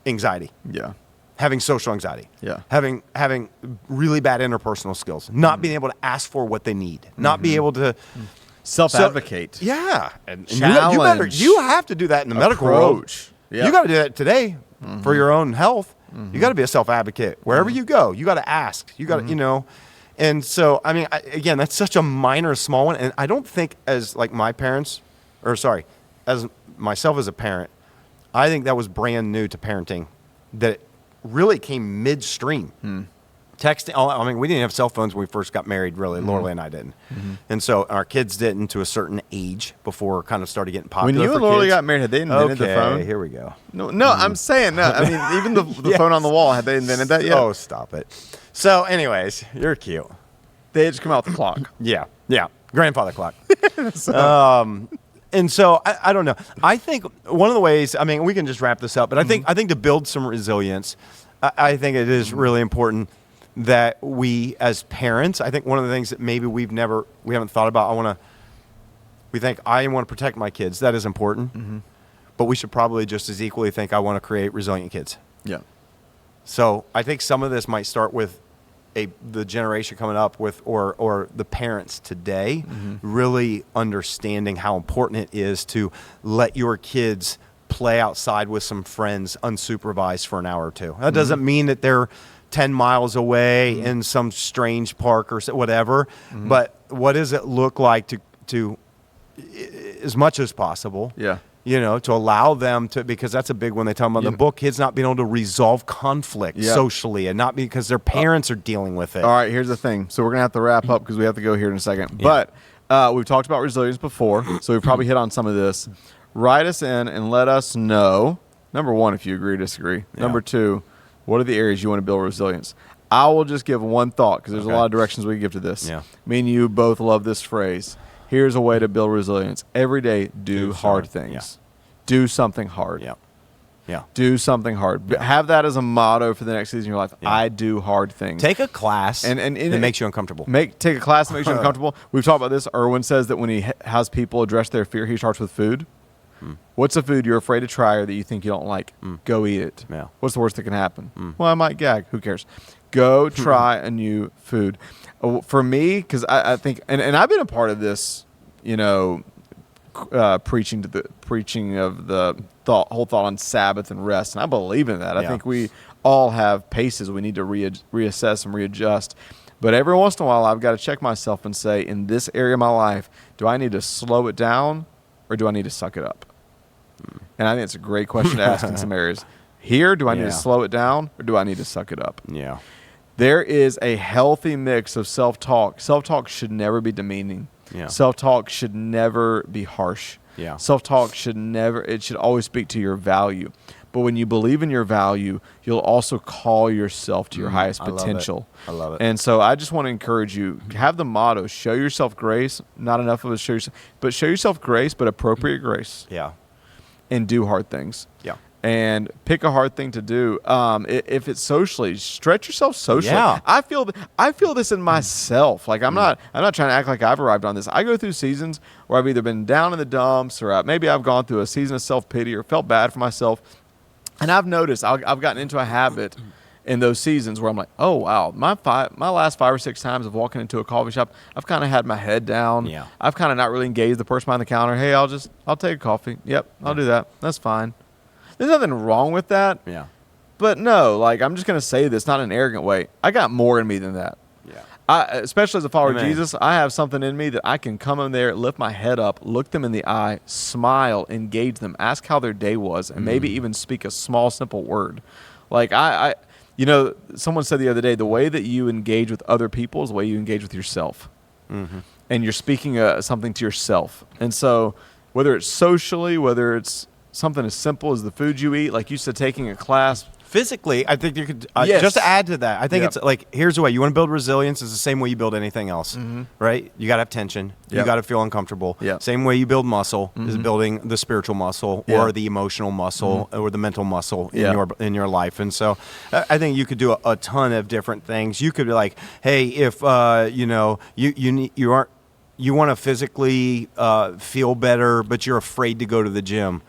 Speaker 2: anxiety?
Speaker 1: Yeah.
Speaker 2: Having social anxiety.
Speaker 1: Yeah.
Speaker 2: Having really bad interpersonal skills. Not being able to ask for what they need. Not be able to
Speaker 1: Self-advocate.
Speaker 2: yeah. And
Speaker 1: Challenge.
Speaker 2: you have to do that in the medical world.
Speaker 1: Approach. Yeah.
Speaker 2: You got to do that today for your own health. You got to be a self-advocate. Wherever you go, you got to ask. You got to, you know. And so, I mean, again, that's such a minor, small one. And I don't think as like my parents, as myself as a parent, I think that was brand new to parenting. That it really came midstream. Texting, I mean, we didn't have cell phones when we first got married, really. Lorelei and I didn't. And so our kids didn't to a certain age before it kind of started getting popular.
Speaker 1: When you and Lorelei got married, had they invented the phone?
Speaker 2: Here we go.
Speaker 1: No, I'm saying, no. I mean, even the phone on the wall, had they invented that yet?
Speaker 2: Oh, stop it. So, anyways, you're cute.
Speaker 1: They had just come out with the clock.
Speaker 2: Yeah. Grandfather clock. And so I don't know. I think one of the ways, I mean, we can just wrap this up, but I think to build some resilience, I think it is really important that we as parents, I think one of the things that maybe we haven't thought about, we think I want to protect my kids. That is important. But we should probably just as equally think I want to create resilient kids.
Speaker 1: Yeah.
Speaker 2: So I think some of this might start with the generation coming up with, or the parents today, really understanding how important it is to let your kids play outside with some friends unsupervised for an hour or two. That doesn't mean that they're 10 miles away in some strange park or whatever, but what does it look like to as much as possible, you know, to allow them to, because that's a big one they talk about in the book, kids not being able to resolve conflict socially and not because their parents are dealing with it.
Speaker 1: All right, here's the thing. So we're going to have to wrap up because we have to go here in a second. But we've talked about resilience before, so we've probably hit on some of this. Write us in and let us know, number one, if you agree or disagree. Number two, what are the areas you want to build resilience? I will just give one thought because there's a lot of directions we can give to this. Me and you both love this phrase. Here's a way to build resilience. Every day, do hard things. Do something hard. Do something hard. Have that as a motto for the next season of your life. I do hard things.
Speaker 2: Take a class
Speaker 1: and
Speaker 2: that makes you uncomfortable.
Speaker 1: Take a class that makes you uncomfortable. We've talked about this. Erwin says that when he has people address their fear, he starts with food. What's a food you're afraid to try or that you think you don't like? Go eat it. What's the worst that can happen? Well, I might gag. Who cares? Go try a new food. For me, because I think, and I've been a part of this, you know, preaching of the whole thought on Sabbath and rest, and I believe in that. I think we all have paces we need to reassess and readjust. But every once in a while, I've got to check myself and say, in this area of my life, do I need to slow it down or do I need to suck it up? And I think it's a great question to ask in some areas. Here, do I need to slow it down or do I need to suck it up? There is a healthy mix of self-talk. Self-talk should never be demeaning. Self-talk should never be harsh. Self-talk should always speak to your value. But when you believe in your value, you'll also call yourself to your highest potential.
Speaker 2: I love it.
Speaker 1: And so I just want to encourage you, have the motto, show yourself grace. Not enough of us show yourself grace, but appropriate grace. And do hard things. and pick a hard thing to do. If it's socially, stretch yourself socially.
Speaker 2: Yeah.
Speaker 1: I feel this in myself. Like I'm not trying to act like I've arrived on this. I go through seasons where I've either been down in the dumps or maybe I've gone through a season of self-pity or felt bad for myself. And I've noticed I've gotten into a habit in those seasons where I'm like, oh wow, my last 5 or 6 times of walking into a coffee shop, I've kind of had my head down.
Speaker 2: Yeah.
Speaker 1: I've kind of not really engaged the person behind the counter. Hey, I'll take a coffee. Yep, I'll do that. That's fine. There's nothing wrong with that.
Speaker 2: Yeah.
Speaker 1: But no, like I'm just gonna say this, not in an arrogant way. I got more in me than that.
Speaker 2: Yeah.
Speaker 1: Especially as a follower
Speaker 2: Amen.
Speaker 1: of Jesus, I have something in me that I can come in there, lift my head up, look them in the eye, smile, engage them, ask how their day was, and maybe even speak a small, simple word. Like someone said the other day, the way that you engage with other people is the way you engage with yourself. Mm-hmm. And you're speaking something to yourself. And so whether it's socially, whether it's something as simple as the food you eat, like you said, taking a class.
Speaker 2: Physically, I think you could,
Speaker 1: Yes.
Speaker 2: just to add to that, I think
Speaker 1: Yep.
Speaker 2: it's like, here's the way. You want to build resilience is the same way you build anything else, right? You got to have tension. You
Speaker 1: Yep.
Speaker 2: got to feel uncomfortable.
Speaker 1: Yep.
Speaker 2: Same way you build muscle is building the spiritual muscle or the emotional muscle or the mental muscle in your life. And so I think you could do a ton of different things. You could be like, hey, if, you want to physically feel better, but you're afraid to go to the gym,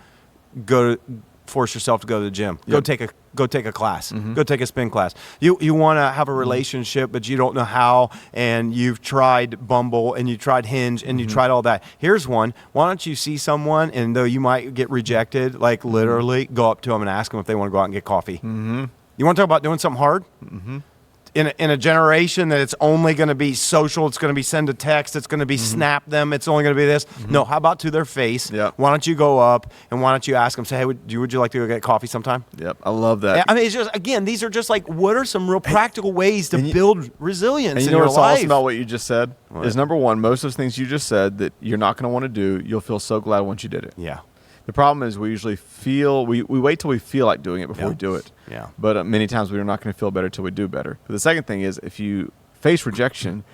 Speaker 2: force yourself to go to the gym.
Speaker 1: Yep.
Speaker 2: Go take a class. Go take a spin class. You want to have a relationship, but you don't know how, and you've tried Bumble and you tried Hinge and you tried all that. Here's one. Why don't you see someone, and though you might get rejected, like literally go up to them and ask them if they want to go out and get coffee. You want to talk about doing something hard? In a generation that it's only going to be social, it's going to be send a text, it's going to be snap them, it's only going to be this. No, how about to their face?
Speaker 1: Yep.
Speaker 2: Why don't you go up and why don't you ask them, say, hey, would you like to go get coffee sometime?
Speaker 1: Yep, I love that.
Speaker 2: I mean, it's just, again, these are just like, what are some real practical ways to build resilience
Speaker 1: And you
Speaker 2: in
Speaker 1: know
Speaker 2: your
Speaker 1: what's
Speaker 2: life?
Speaker 1: awesome about what you just said? Is number one, most of those things you just said that you're not going to want to do, you'll feel so glad once you did it.
Speaker 2: Yeah.
Speaker 1: The problem is we usually we wait till we feel like doing it before we do it.
Speaker 2: Yeah.
Speaker 1: But many times we're not going to feel better till we do better. But the second thing is if you face rejection,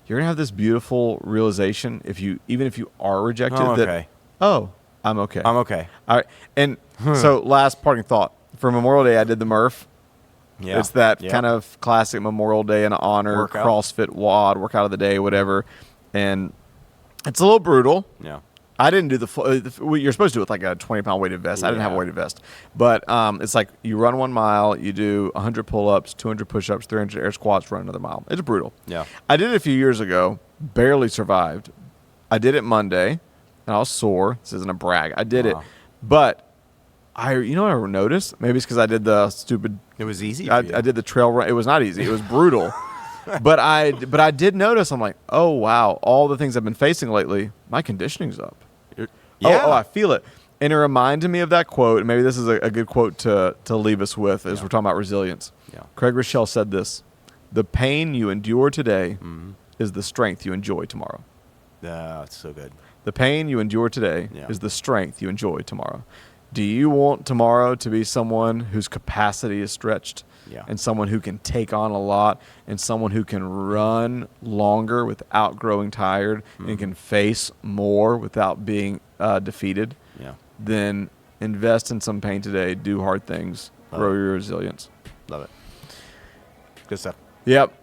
Speaker 1: you're going to have this beautiful realization even if you are rejected
Speaker 2: I'm
Speaker 1: that,
Speaker 2: okay.
Speaker 1: oh, I'm okay.
Speaker 2: I'm okay.
Speaker 1: All right. And so last parting thought. For Memorial Day, I did the Murph.
Speaker 2: Yeah.
Speaker 1: It's that kind of classic Memorial Day and honor,
Speaker 2: Workout.
Speaker 1: CrossFit WOD, workout of the day, whatever. And it's a little brutal.
Speaker 2: Yeah.
Speaker 1: I didn't do you're supposed to do it with like a 20-pound weighted vest. I didn't have a weighted vest. But it's like you run 1 mile, you do 100 pull-ups, 200 push-ups, 300 air squats, run another mile. It's brutal.
Speaker 2: Yeah.
Speaker 1: I did it a few years ago, barely survived. I did it Monday, and I was sore. This isn't a brag. I did it. But you know what I noticed? Maybe it's because I did the stupid...
Speaker 2: It was easy
Speaker 1: I
Speaker 2: for you.
Speaker 1: did the trail run. It was not easy. It was brutal. But I did notice, I'm like, oh, wow, all the things I've been facing lately, my conditioning's up.
Speaker 2: Yeah.
Speaker 1: Oh, I feel it. And it reminded me of that quote, and maybe this is a good quote to leave us with as we're talking about resilience.
Speaker 2: Yeah.
Speaker 1: Craig Rochelle said this: the pain you endure today is the strength you enjoy tomorrow.
Speaker 2: That's so good.
Speaker 1: The pain you endure today is the strength you enjoy tomorrow. Do you want tomorrow to be someone whose capacity is stretched?
Speaker 2: Yeah.
Speaker 1: And someone who can take on a lot, and someone who can run longer without growing tired, and can face more without being defeated?
Speaker 2: Yeah.
Speaker 1: Then invest in some pain today. Do hard things. Grow your resilience.
Speaker 2: Love it. Good stuff.
Speaker 1: Yep.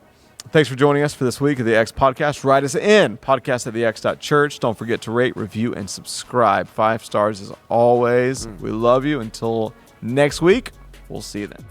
Speaker 1: Thanks for joining us for this week of the X Podcast. Write us in podcast@thex.church. Don't forget to rate, review, and subscribe. 5 stars as always. We love you. Until next week, we'll see you then.